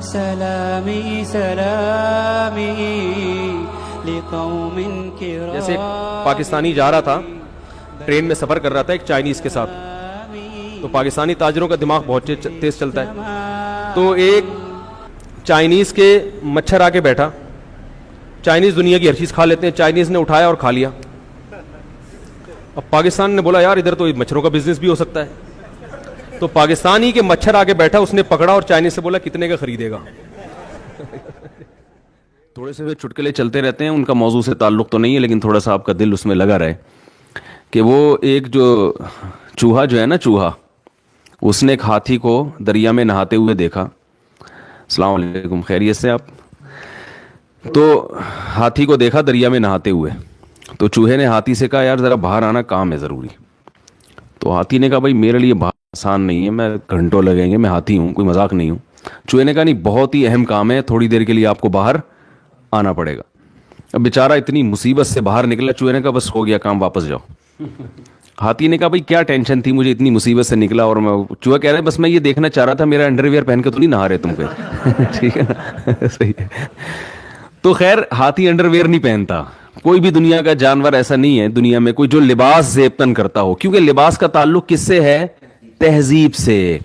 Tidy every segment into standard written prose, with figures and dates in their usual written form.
سلامي سلامي لقوم كرام. جیسے پاکستانی جا رہا تھا, ٹرین میں سفر کر رہا تھا ایک چائنیز کے ساتھ, تو پاکستانی تاجروں کا دماغ بہت تیز چلتا ہے. تو ایک چائنیز کے مچھر آ کے بیٹھا. چائنیز دنیا کی ہر چیز کھا لیتے ہیں, چائنیز نے اٹھایا اور کھا لیا. اب پاکستان نے بولا یار ادھر تو مچھروں کا بزنس بھی ہو سکتا ہے. تو پاکستانی کے مچھر آ کے بیٹھا, اس نے پکڑا اور چائنیز سے بولا کتنے کا خریدے گا. تھوڑے سے چٹکلے چلتے رہتے ہیں, ان کا موضوع سے تعلق تو نہیں ہے, لیکن تھوڑا سا آپ کا دل اس میں لگا رہے کہ وہ ایک جو چوہا جو ہے نا, چوہا, اس نے ایک ہاتھی کو دریا میں نہاتے ہوئے دیکھا. السلام علیکم, خیریت سے آپ؟ تو ہاتھی کو دیکھا دریا میں نہاتے ہوئے, تو چوہے نے ہاتھی سے کہا یار ذرا باہر آنا, کام ہے ضروری. تو ہاتھی نے کہا بھائی میرے لیے باہر آسان نہیں ہے, میں گھنٹوں لگیں گے, میں ہاتھی ہوں, کوئی مذاق نہیں ہوں. چوہے نے کہا نہیں, بہت ہی اہم کام ہے, تھوڑی دیر کے لیے آپ کو باہر آنا پڑے گا. اب بیچارہ اتنی مصیبت سے باہر نکلا, چوہے نے کہا بس ہو گیا کام, واپس جاؤ. ہاتھی نے کہا بھائی کیا ٹینشن تھی, مجھے اتنی مصیبت سے نکلا, اور میں, چوہا کہہ رہے بس میں یہ دیکھنا چاہ رہا تھا میرا انڈر ویئر پہن کے تو نہیں نہا رہے تم پہ. ٹھیک ہے نا, صحیح ہے. تو خیر ہاتھی انڈر ویئر نہیں پہنتا, کوئی بھی دنیا کا جانور ایسا نہیں ہے دنیا میں کوئی جو لباس زیبتن کرتا ہو, کیونکہ لباس کا تعلق کس سے ہے؟ تہذیب سے.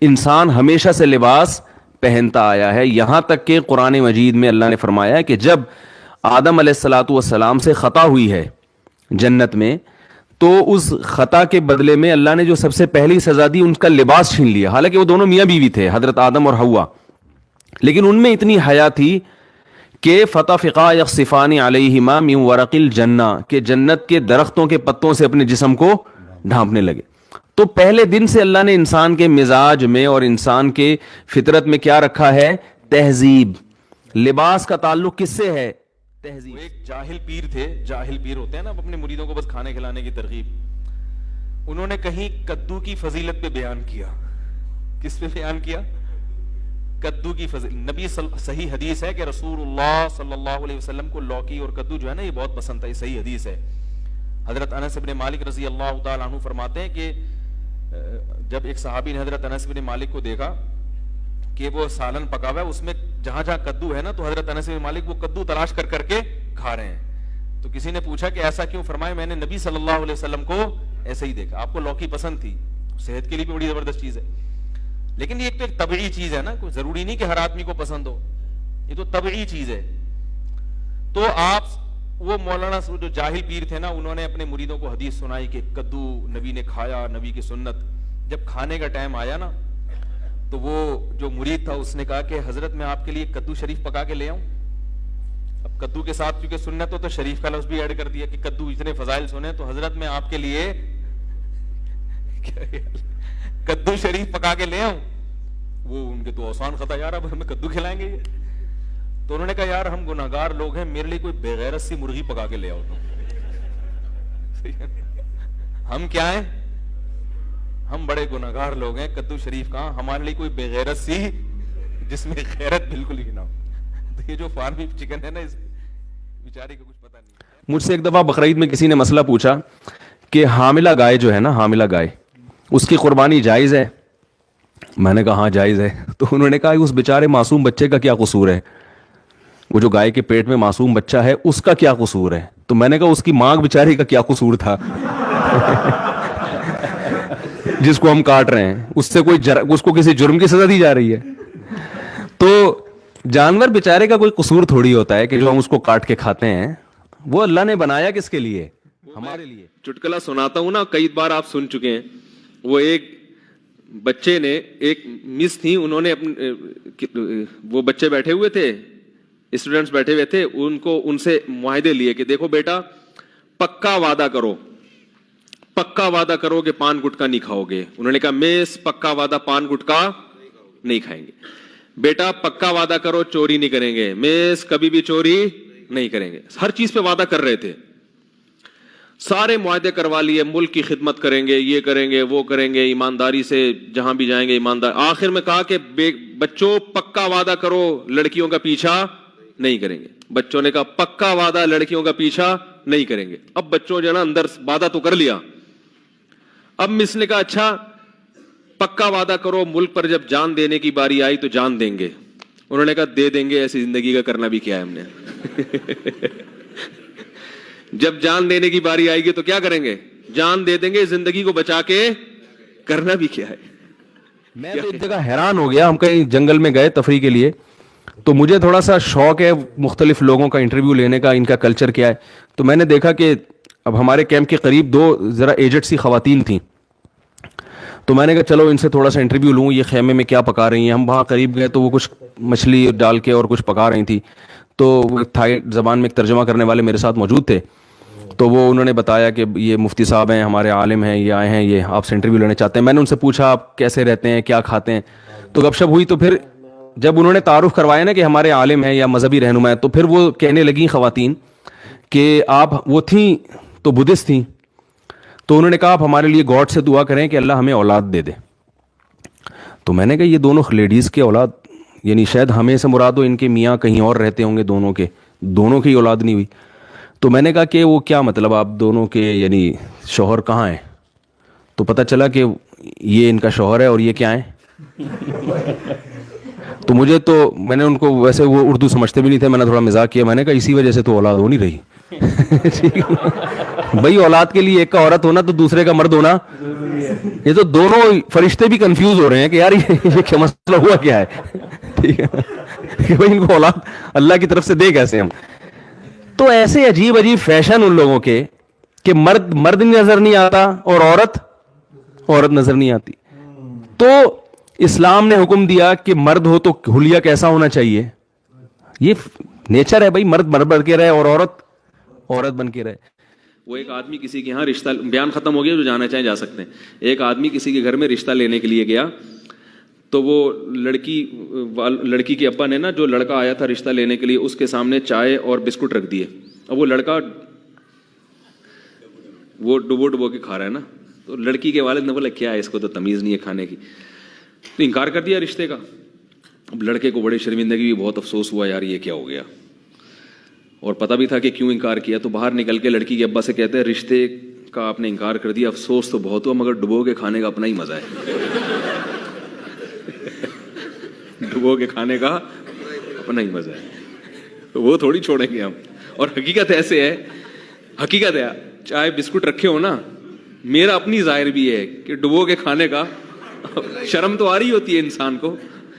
انسان ہمیشہ سے لباس پہنتا آیا ہے, یہاں تک کہ قرآن مجید میں اللہ نے فرمایا ہے کہ جب آدم علیہ الصلاۃ والسلام سے خطا ہوئی ہے جنت میں, تو اس خطا کے بدلے میں اللہ نے جو سب سے پہلی سزا دی, ان کا لباس چھین لیا. حالانکہ وہ دونوں میاں بیوی تھے, حضرت آدم اور حوا, لیکن ان میں اتنی حیا تھی کہ فتفقا یخصفان علیہما من ورق الجنہ, کہ جنت کے درختوں کے پتوں سے اپنے جسم کو ڈھانپنے لگے. تو پہلے دن سے اللہ نے انسان کے مزاج میں اور انسان کے فطرت میں کیا رکھا ہے؟ تہذیب. لباس کا تعلق کس سے ہے؟ تہذیب. ایک جاہل پیر تھے, جاہل پیر ہوتے ہیں نا اپنے مریدوں کو بس کھانے کھلانے کی ترغیب, انہوں نے کہیں کدو کی فضیلت پہ بیان کیا. کس پہ بیان کیا؟ کدو کی فضیلت. نبی صحیح حدیث ہے کہ رسول اللہ صلی اللہ علیہ وسلم کو لوکی اور کدو جو ہے نا یہ بہت پسند تھا, یہ صحیح حدیث ہے. حضرت انس بن مالک رضی اللہ تعالیٰ عنہ فرماتے ہیں کہ جب ایک صحابی نے حضرت انس بن مالک کو دیکھا کہ وہ سالن پکا ہوا ہے, اس میں جہاں جہاں کدو ہے نا, تو حضرت انس بن مالک وہ کدو تلاش کر کر کے کھا رہے ہیں. تو کسی نے پوچھا کہ ایسا کیوں؟ فرمایا میں نے نبی صلی اللہ علیہ وسلم کو ایسے ہی دیکھا. آپ کو لوکی پسند تھی, صحت کے لیے بھی بڑی زبردست چیز ہے, لیکن یہ ایک طبعی چیز ہے نا, کوئی ضروری نہیں کہ ہر آدمی کو پسند ہو, یہ تو طبعی چیز ہے. تو آپ وہ مولانا جو جاہل پیر تھے نا, انہوں نے اپنے مریدوں کو حدیث سنائی کہ کدو نبی نے کھایا, نبی کی سنت. جب کھانے کا ٹائم آیا نا, تو وہ جو مرید تھا اس نے کہا کہ حضرت میں آپ کے لیے کدو شریف پکا کے لے آؤں. اب کدو کے ساتھ کیونکہ سنت ہو تو شریف کا لفظ بھی ایڈ کر دیا کہ کدو اتنے فضائل سنے, تو حضرت میں آپ کے لیے کدو شریف پکا کے لے آؤں. وہ ان کے تو آسان خطا, یار اب ہمیں کدو کھلائیں گے یہ. تو انہوں نے کہا یار ہم گناہگار لوگ ہیں, میرے لیے کوئی بغیرت سی مرغی پکا کے لے آؤ. ہم کیا ہیں؟ ہم بڑے گناہگار لوگ ہیں, کدو شریف کہاں, ہمارے لیے کوئی بغیرت سی جس میں غیرت بالکل ہی نہ ہو. تو یہ جو فارمی چکن ہے نا, اس بیچارے کو کچھ پتہ نہیں. مجھ سے ایک دفعہ بقرعید میں کسی نے مسئلہ پوچھا کہ حاملہ گائے جو ہے نا, حاملہ گائے, اس کی قربانی جائز ہے؟ میں نے کہا ہاں جائز ہے. تو انہوں نے کہا اس بیچارے معصوم بچے کا کیا قصور ہے؟ وہ جو گائے کے پیٹ میں معصوم بچہ ہے اس کا کیا قصور ہے؟ تو میں نے کہا اس کی ماں بیچاری کا کیا قصور تھا جس کو ہم کاٹ رہے ہیں, اس سے اس کو کسی جرم کی سزا دی جا رہی ہے. تو جانور بیچارے کا کوئی قصور تھوڑی ہوتا ہے کہ جو ہم اس کو کاٹ کے کھاتے ہیں. وہ اللہ نے بنایا کس کے لیے؟ ہمارے لیے. چٹکلا سناتا ہوں نا, کئی بار آپ سن چکے ہیں. وہ ایک بچے نے, ایک مس تھی, انہوں نے وہ بچے بیٹھے ہوئے تھے, اسٹوڈنٹس بیٹھے ہوئے تھے, ان سے معاہدے لیے کہ دیکھو بیٹا پکا وعدہ کرو, پکا وعدہ کرو کہ پان گٹکا نہیں کھاؤ گے. انہوں نے کہا میس پکا وعدہ پان گٹکا نہیں کھائیں گے. بیٹا پکا وعدہ کرو چوری نہیں کریں گے. میس کبھی بھی چوری نہیں کریں گے. ہر چیز پہ وعدہ کر رہے تھے, سارے معاہدے کروا لیے, ملک کی خدمت کریں گے, یہ کریں گے, وہ کریں گے, ایمانداری سے جہاں بھی جائیں گے ایماندار. آخر میں کہا کہ بچوں پکا وعدہ کرو لڑکیوں کا پیچھا نہیں کریں گے. بچوں نے کہا پکا وعدہ لڑکیوں کا پیچھا نہیں کریں گے. اب بچوں جو نا اندر وعدہ تو کر لیا. اب مس نے کہا اچھا پکا وعدہ کرو ملک پر جب جان دینے کی باری آئی تو جان دیں گے. انہوں نے کہا دے دیں گے, ایسی زندگی کا کرنا بھی کیا ہے ہم نے. جب جان دینے کی باری آئے گی تو کیا کریں گے؟ جان دے دیں گے, زندگی کو بچا کے کرنا بھی کیا ہے. میں تو ایک جگہ حیران ہو گیا, ہم کہیں جنگل میں گئے تفریح کے لیے, تو مجھے تھوڑا سا شوق ہے مختلف لوگوں کا انٹرویو لینے کا, ان کا کلچر کیا ہے. تو میں نے دیکھا کہ اب ہمارے کیمپ کے قریب 2 ذرا ایجڈ سی خواتین تھیں, تو میں نے کہا چلو ان سے تھوڑا سا انٹرویو لوں, یہ خیمے میں کیا پکا رہی ہیں. ہم وہاں قریب گئے تو وہ کچھ مچھلی ڈال کے اور کچھ پکا رہی تھی, تو تھائی زبان میں ایک ترجمہ کرنے والے میرے ساتھ موجود تھے. تو وہ انہوں نے بتایا کہ یہ مفتی صاحب ہیں, ہمارے عالم ہیں, یہ آئے ہیں, یہ آپ سے انٹرویو لینا چاہتے ہیں. میں نے ان سے پوچھا آپ کیسے رہتے ہیں, کیا کھاتے ہیں, تو گپ شپ ہوئی. تو پھر جب انہوں نے تعارف کروایا نا کہ ہمارے عالم ہیں یا مذہبی رہنما ہیں, تو پھر وہ کہنے لگیں خواتین کہ آپ, وہ تھیں تو بدھسٹ تھیں, تو انہوں نے کہا آپ ہمارے لیے گاڈ سے دعا کریں کہ اللہ ہمیں اولاد دے دے. تو میں نے کہا یہ دونوں لیڈیز کے اولاد, یعنی شاید ہمیں سے مراد ہو, ان کے میاں کہیں اور رہتے ہوں گے, دونوں کی اولاد نہیں ہوئی. تو میں نے کہا کہ وہ کیا مطلب آپ دونوں کے, یعنی شوہر کہاں ہیں؟ تو پتہ چلا کہ یہ ان کا شوہر ہے اور یہ کیا ہیں. تو میں نے ان کو, ویسے وہ اردو سمجھتے بھی نہیں تھے, میں نے تھوڑا مزاق کیا, میں نے کہا اسی وجہ سے تو اولاد ہو نہیں رہی. بھائی اولاد کے لیے ایک کا عورت ہونا تو دوسرے کا مرد ہونا, یہ تو دونوں فرشتے بھی کنفیوز ہو رہے ہیں کہ یار یہ کیا مسئلہ ہوا کیا ہے. ٹھیک ہے کہ بھائی ان کو اولاد اللہ کی طرف سے دے کیسے ہم. تو ایسے عجیب فیشن ان لوگوں کے کہ مرد نظر نہیں آتا اور عورت نظر نہیں آتی. تو اسلام نے حکم دیا کہ مرد ہو تو حلیہ کیسا ہونا چاہیے, یہ نیچر ہے بھائی, مرد بن کے رہے اور عورت بن کے رہے. وہ ایک آدمی کسی کے یہاں رشتہ, بیان ختم ہو گیا, جو جانا چاہیں جا سکتے ہیں. ایک آدمی کسی کے گھر میں رشتہ لینے کے لیے گیا, تو وہ لڑکی کے ابا نے نا, جو لڑکا آیا تھا رشتہ لینے کے لیے, اس کے سامنے چائے اور بسکٹ رکھ دیے. اب وہ لڑکا وہ ڈبو کے کھا رہا ہے نا, تو لڑکی کے والد نے بولا کیا ہے, اس کو تو تمیز نہیں ہے کھانے کی, تو انکار کر دیا رشتے کا. اب لڑکے کو بڑی شرمندگی, بھی بہت افسوس ہوا یار یہ کیا ہو گیا, اور پتہ بھی تھا کہ کیوں انکار کیا. تو باہر نکل کے لڑکی کے ابا سے کہتے ہیں رشتے کا آپ نے انکار کر دیا, افسوس تو بہت ہوا, مگر ڈبو کے کھانے کا اپنا ہی مزہ ہے. ڈبو کے کھانے کا اپنا ہی مزہ ہے, تو وہ تھوڑی چھوڑیں گے ہم. اور حقیقت ایسے ہے, حقیقت ہے, چائے بسکٹ رکھے ہو نا, میرا اپنی ظاہر بھی ہے کہ ڈبو کے کھانے کا شرم تو آ رہی ہوتی ہے انسان کو,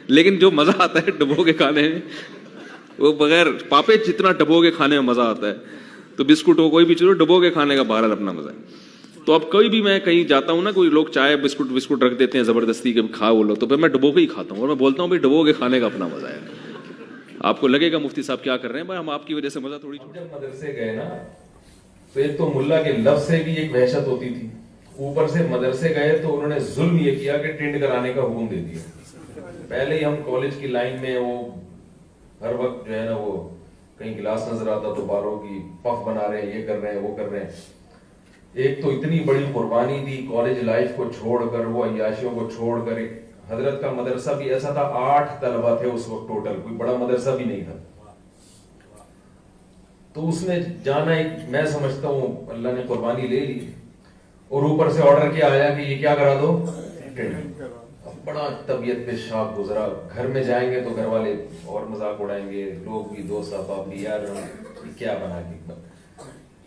لیکن جو مزہ آتا ہے ڈبو کے کھانے میں, وہ بغیر پاپے جتنا ڈبو کے کھانے میں مزہ آتا ہے, تو بسکٹ ہو کوئی بھی چیز ہو, ڈبو کے کھانے کا بہرحال اپنا مزہ ہے. تو اب کوئی بھی, میں کہیں جاتا ہوں نا, کوئی لوگ چائے بسکٹ رکھ دیتے ہیں زبردستی کہ کھا وہ لو, تو پھر میں ڈبو کے ہی کھاتا ہوں, اور میں بولتا ہوں بھائی ڈبو کے کھانے کا اپنا مزہ ہے. آپ کو لگے گا مفتی صاحب کیا کر رہے ہیں, بھائی ہم آپ کی وجہ سے مزہ تھوڑی. جب مدرسے گئے نا, تو ایک تو ملا کے لفظ سے بھی ایک وحشت ہوتی تھی, اوپر سے مدرسے گئے تو انہوں نے ظلم یہ کیا کہ ٹینڈ کرانے کا حکم دے دیا. پہلے ہی ہم کالج کی لائن میں, وہ ہر وقت جو ہے نا, وہ کہیں گلاس نظر آتا تو بالوں کی پف بنا رہے ہیں, یہ کر رہے ہیں, وہ کر رہے ہیں. ایک تو اتنی بڑی قربانی دی کالج لائف کو چھوڑ کر, وہ عیاشیوں کو چھوڑ کر. حضرت کا مدرسہ بھی ایسا تھا, 8 طلبہ تھے اس وقت ٹوٹل, کوئی بڑا مدرسہ بھی نہیں تھا. تو اس میں جانا ایک, میں سمجھتا ہوں اللہ نے قربانی لے لی, اور اوپر سے آرڈر کیا آیا کہ یہ کیا کرا دو, بڑا طبیعت پہ شاک گزرا. گھر میں جائیں گے تو گھر والے اور مذاق اڑائیں گے, لوگ بھی, دوست احباب بھی, یار کیا بنا کے.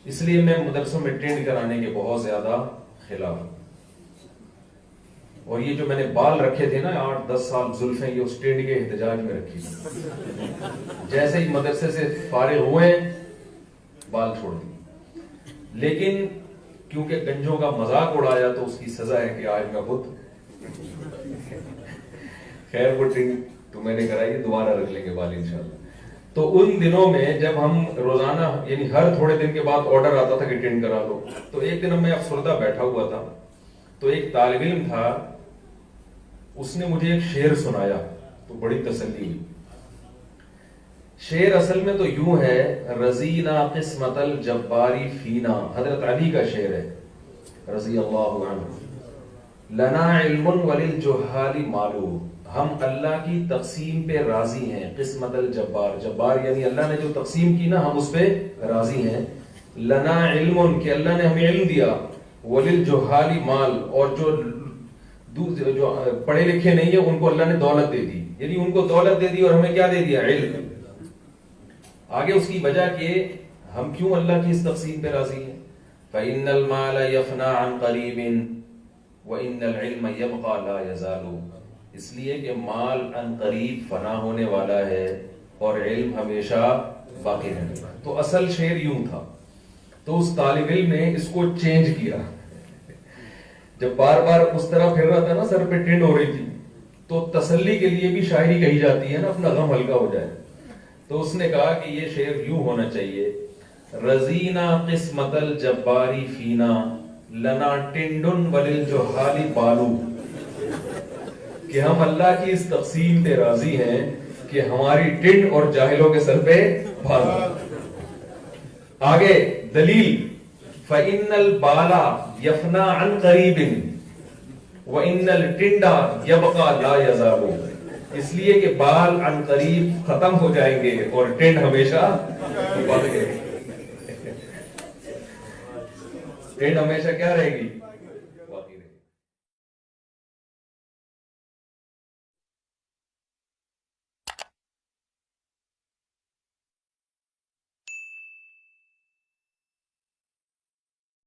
اس لیے میں مدرسوں میں ٹینڈ کرانے کے بہت زیادہ خلاف ہوں. اور یہ جو میں نے بال رکھے تھے نا 8-10 سال زلفیں, یہ اس ٹینڈ کے احتجاج میں رکھی تھی. جیسے ہی مدرسے سے فارغ ہوئے بال چھوڑ دی, لیکن کیونکہ گنجوں کا مذاق اڑایا تو اس کی سزا ہے کہ آج میں خود. خیر وہ ٹریننگ تو میں نے کرائی, دوبارہ رکھ لیں گے بال انشاءاللہ. تو ان دنوں میں جب ہم روزانہ, یعنی ہر تھوڑے دن کے بعد آرڈر آتا تھا کہ ٹینڈ کرا لو, تو ایک دن میں افسردہ بیٹھا ہوا تھا, تو ایک طالب علم تھا, اس نے مجھے ایک شعر سنایا, تو بڑی تسلی ہوئی. شعر اصل میں تو یوں ہے, رضینا قسمت الجباری فینا, حضرت علی کا شعر ہے رضی اللہ عنہ. لنا علم وللجہال معلوم, ہم اللہ کی تقسیم پہ راضی ہیں. قسمت الجبار, جبار یعنی اللہ نے جو تقسیم کی نا, ہم اس پہ راضی ہیں. لنا علم, کہ اللہ نے ہمیں علم دیا. وللجہال مال, اور جو پڑھے لکھے نہیں ہیں ان کو اللہ نے دولت دے دی. یعنی ان کو دولت دے دی اور ہمیں کیا دے دیا؟ علم. آگے اس کی وجہ کہ ہم کیوں اللہ کی اس تقسیم پہ راضی ہیں. فَإِنَّ الْمَالَ يَفْنَى عَنْ قَرِيبٍ وَإِنَّ الْعِلْمَ يَبْقَى لَا يَزَالُ. اس لیے کہ مال عن قریب فنا ہونے والا ہے اور علم ہمیشہ باقی رہنے والا. تو اصل شعر یوں تھا. تو اس طالب علم نے اس کو چینج کیا. جب بار بار اس طرح پھر رہا تھا نا، سر پہ ٹنڈ ہو رہی تھی، تو تسلی کے لیے بھی شاعری کہی جاتی ہے نا، اپنا غم ہلکا ہو جائے. تو اس نے کہا کہ یہ شعر یوں ہونا چاہیے: رضینا قسمت الجباری فینا لنا ٹنڈن وللجہال بالو. کہ ہم اللہ کی اس تقسیم پہ راضی ہیں کہ ہماری ٹنڈ اور جاہلوں کے سر پہ بال. آگے دلیل: فَإِنَّ الْبَالَ يَفْنَى عَنْ قَرِيبٍ وَإِنَّ الْٹِنْڈَ يَبْقَى لَا يَزَالُ. اس لیے کہ بال عن قریب ختم ہو جائیں گے اور ٹنڈ ہمیشہ بڑھ گئے. ٹنڈ ہمیشہ کیا رہے گی؟